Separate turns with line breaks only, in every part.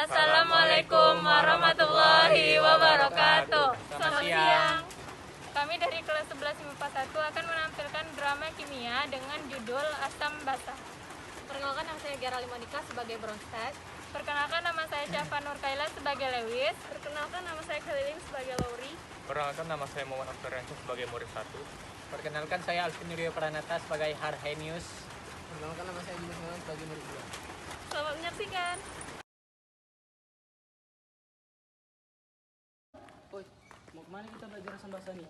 Assalamualaikum warahmatullahi wabarakatuh. Selamat siang. Kami dari kelas 11 MIPA 1 akan menampilkan drama kimia dengan judul Asam Basa.
Perkenalkan, nama saya Gerali Monica sebagai Bronsted.
Perkenalkan, nama saya Syafa Nurkaila sebagai Lewis.
Perkenalkan, nama saya Khalilin sebagai Lauri.
Perkenalkan, nama saya Muhammad Aftariansyah sebagai murid 1.
Perkenalkan, saya Alvin Nurio Pranata sebagai Harhenius.
Perkenalkan, nama saya Dimas Muhammad sebagai murid 2.
Selamat menyaksikan.
Oi, mau kemana kita belajar asam basa nih?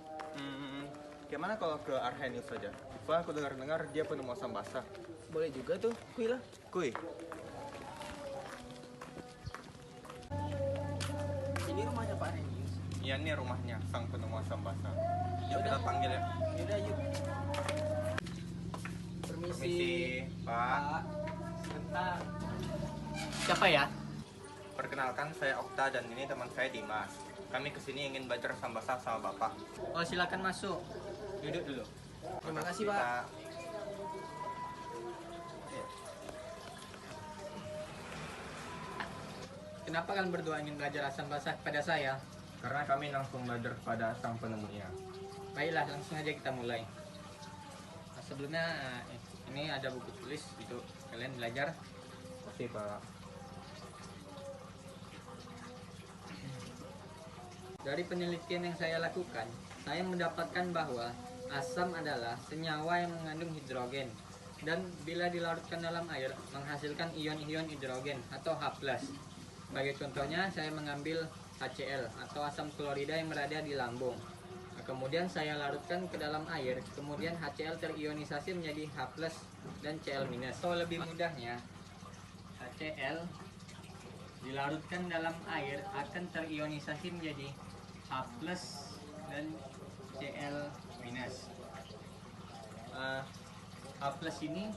Gimana kalau ke Arhenius saja? Wah, aku dengar-dengar dia penemu asam basa.
Boleh juga tuh, kuy lah.
Kuy,
Ini rumahnya Pak Renius.
iya nih rumahnya sang penemu asam basa. Yuk
Yaudah.
kita panggil ya.
Yaudah, yuk. Permisi.
Permisi, Pak.
Sebentar.
Siapa ya?
Perkenalkan, saya Okta dan ini teman saya Dimas. Kami kesini ingin belajar asam basa sama Bapak.
Oh, silakan masuk. Duduk dulu.
Terima kasih, Pak.
Kenapa kalian berdua ingin belajar asam basa kepada saya?
Karena kami langsung belajar kepada sang penemunya.
Baiklah, langsung aja kita mulai. Nah, sebelumnya ini ada buku tulis untuk kalian belajar.
Makasih, Pak.
Dari penelitian yang saya lakukan, saya mendapatkan bahwa asam adalah senyawa yang mengandung hidrogen dan bila dilarutkan dalam air menghasilkan ion-ion hidrogen atau H+. Sebagai contohnya, saya mengambil HCl atau asam klorida yang berada di lambung. Nah, kemudian saya larutkan ke dalam air, kemudian HCl terionisasi menjadi H+ dan Cl-. So, lebih mudahnya, HCl dilarutkan dalam air akan terionisasi menjadi H+ dan Cl-. H+ ini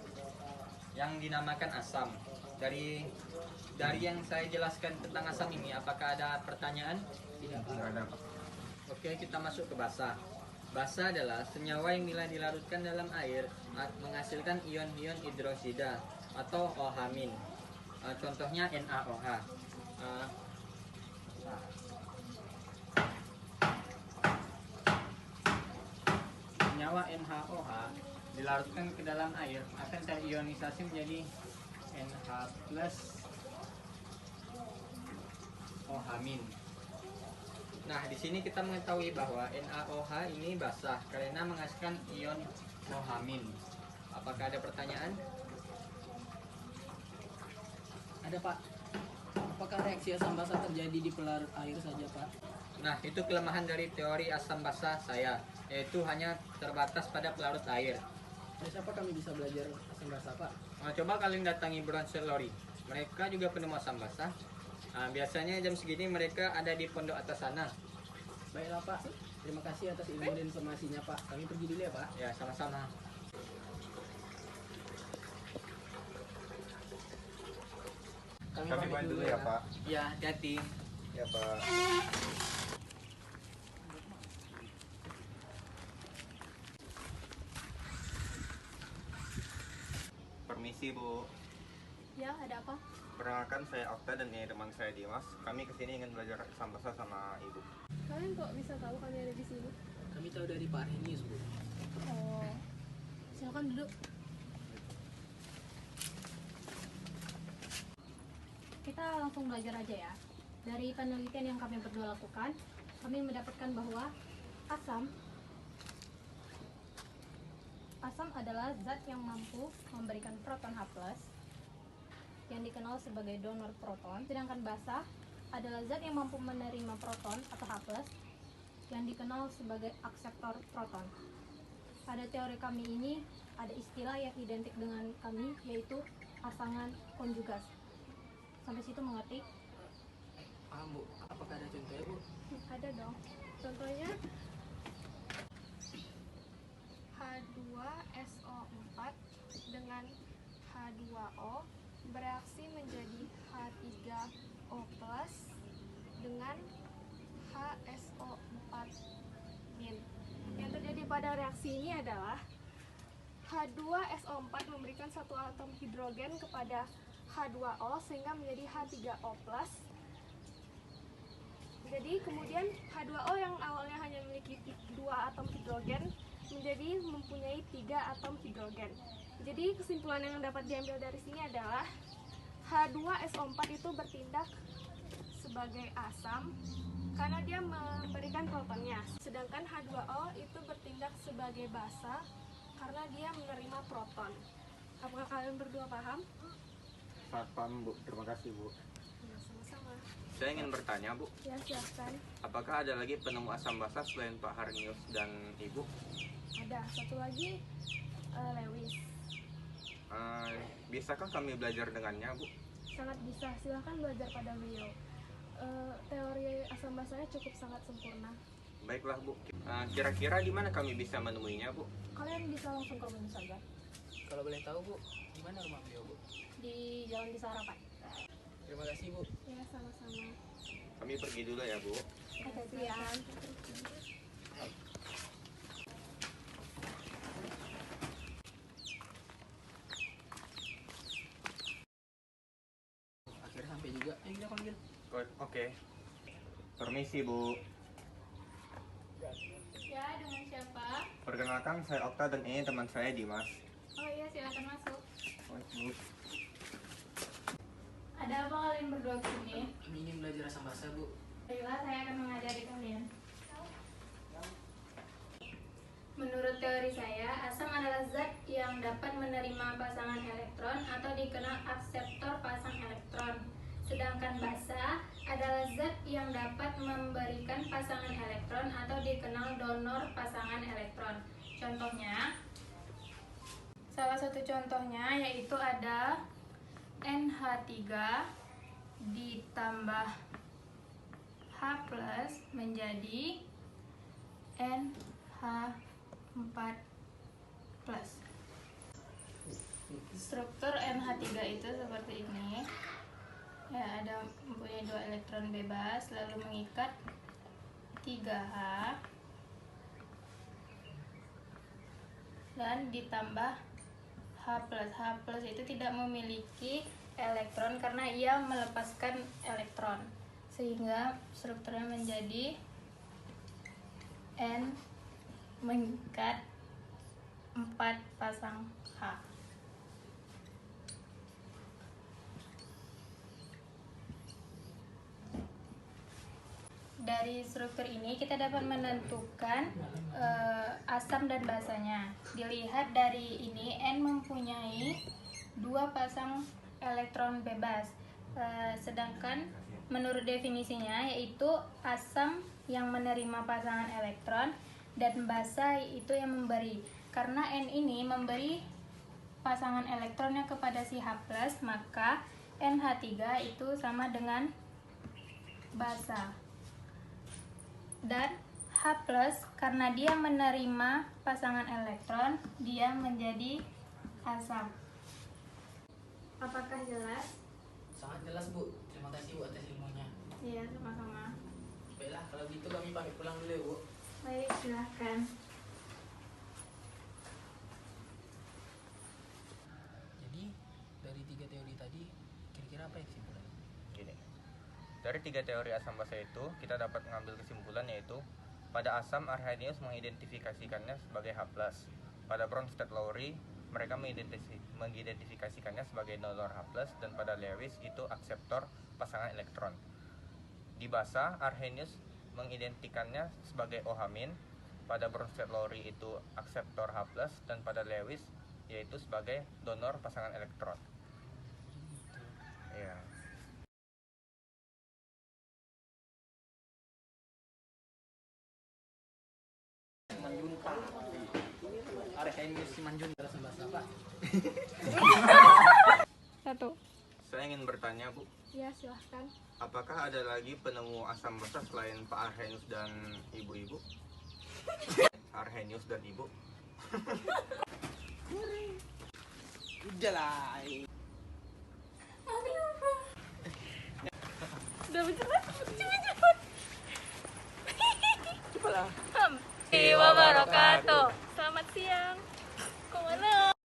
yang dinamakan asam. Dari yang saya jelaskan tentang asam ini, apakah ada pertanyaan?
Tidak, Pak.
Nggak ada, Pak.
Oke, kita masuk ke basa. Basa adalah senyawa yang bila dilarutkan dalam air menghasilkan ion-ion hidrosida atau OH-. Contohnya NaOH. Senyawa NaOH dilarutkan ke dalam air akan terionisasi menjadi NH+ OH-. Nah, di sini kita mengetahui bahwa NaOH ini basah karena menghasilkan ion OH-. Apakah ada pertanyaan?
Ada, Pak. Apakah reaksi asam basa terjadi di pelarut air saja, Pak?
Nah, itu kelemahan dari teori asam basa saya, yaitu hanya terbatas pada pelarut air.
Dari siapa kami bisa belajar asam basa, Pak?
Coba kalian datangi Bronsted Lori. Mereka juga penemu asam basa. Biasanya jam segini mereka ada di pondok atas sana.
Baiklah, Pak. Terima kasih atas ilmu dan informasinya, Pak. Kami pergi dulu ya, Pak.
Ya, sama-sama.
Kami
pamit
pamit dulu ya, Pak.
Ya, hati-hati.
Ya, Pak. Permisi, Bu.
Ya, ada apa?
Perkenalkan, saya Okta dan ini teman saya Dimas. Kami kesini ingin belajar asam basa sama Ibu.
Kalian kok bisa tahu kami ada di sini?
Kami tahu dari Pak Renius, Bu.
Oh, silakan duduk. Kita langsung belajar aja ya. Dari penelitian yang kami berdua lakukan, kami mendapatkan bahwa asam adalah zat yang mampu memberikan proton H+, yang dikenal sebagai donor proton, sedangkan basa adalah zat yang mampu menerima proton atau H+, yang dikenal sebagai akseptor proton. Pada teori kami ini ada istilah yang identik dengan kami, yaitu pasangan konjugas. Sampai situ mengerti?
Paham, Bu. Apakah ada contohnya, Bu?
Ada dong. Contohnya H2SO4 dengan H2O bereaksi menjadi H3O+ dengan HSO4-. Yang terjadi pada reaksi ini adalah H2SO4 memberikan satu atom hidrogen kepada
H2O sehingga menjadi H3O+. Jadi kemudian H2O yang awalnya hanya memiliki 2 atom hidrogen menjadi mempunyai 3 atom hidrogen. Jadi kesimpulan yang dapat diambil dari sini adalah H2SO4 itu bertindak sebagai asam karena dia memberikan protonnya. Sedangkan H2O itu bertindak sebagai basa karena dia menerima proton. Apakah kalian berdua paham?
Sangat paham, Bu. Terima kasih, Bu.
Ya, sama-sama.
Saya ingin bertanya, Bu.
Ya, silahkan.
Apakah ada lagi penemu asam basa selain Pak Harnius dan Ibu?
Ada satu lagi, Lewis.
Bisakah kami belajar dengannya, Bu?
Sangat bisa, silahkan belajar pada beliau. Teori asam basanya cukup sangat sempurna.
Baiklah, Bu. Kira-kira di mana kami bisa menemuinya, Bu?
Kalian bisa langsung ke rumah saja.
Kalau boleh tahu Bu, di mana rumah beliau Bu?
Di Jalan Desa Harapan.
Terima kasih Bu.
Ya, sama-sama.
Kami pergi dulu ya, Bu.
Hati-hati ya.
Akhirnya sampai juga. Ayo kita panggil.
Oke. Permisi, Bu.
Ya, dengan siapa?
Perkenalkan, saya Okta dan ini teman saya Dimas.
Oh iya, silakan masuk.
Bu.
Ada apa kalian berdua kesini?
Kami ingin belajar asam basa Bu.
Baiklah, saya akan mengajari kalian. Menurut teori saya, asam adalah zat yang dapat menerima pasangan elektron atau dikenal akseptor pasang elektron. Sedangkan basa adalah zat yang dapat memberikan pasangan elektron atau dikenal donor pasangan elektron. Contohnya, salah satu contohnya yaitu ada NH3 ditambah H plus menjadi NH4 plus. Struktur NH3 itu seperti ini. Ya, ada mempunyai 2 elektron bebas lalu mengikat 3H dan ditambah H plus. H plus itu tidak memiliki elektron karena ia melepaskan elektron, sehingga strukturnya menjadi N mengikat 4 pasang H. Dari struktur ini kita dapat menentukan asam dan basanya. Dilihat dari ini, N mempunyai 2 pasang elektron bebas, sedangkan menurut definisinya yaitu asam yang menerima pasangan elektron dan basa itu yang memberi. Karena N ini memberi pasangan elektronnya kepada si H+, maka NH3 itu sama dengan basa. Dan H+, karena dia menerima pasangan elektron, dia menjadi asam. Apakah jelas?
Sangat jelas Bu. Terima kasih Bu atas ilmunya.
Iya, sama-sama.
Baiklah, kalau gitu kami pamit pulang dulu ya Bu.
Baik, silahkan.
Jadi dari 3 teori tadi, kira-kira apa yang kesimpulannya?
Gini. Dari 3 teori asam basa itu, kita dapat mengambil kesimpulan yaitu pada asam Arrhenius mengidentifikasikannya sebagai H+. Pada Bronsted-Lowry, mereka mengidentifikasikannya sebagai donor H+, dan pada Lewis itu akseptor pasangan elektron. Di basa, Arrhenius mengidentikannya sebagai OH-. Pada Bronsted-Lowry itu akseptor H+, dan pada Lewis yaitu sebagai donor pasangan elektron. Iya.
Simanjunta. Arrhenius Simanjunta.
Asam basa Pak.
1.
Saya ingin bertanya, Bu.
Ya, silahkan.
Apakah ada lagi penemu asam basa selain Pak Arrhenius dan ibu-ibu? Arrhenius dan ibu?
Udahlah.
Udah bercepat.
Cepatlah.
Wabarakatuh.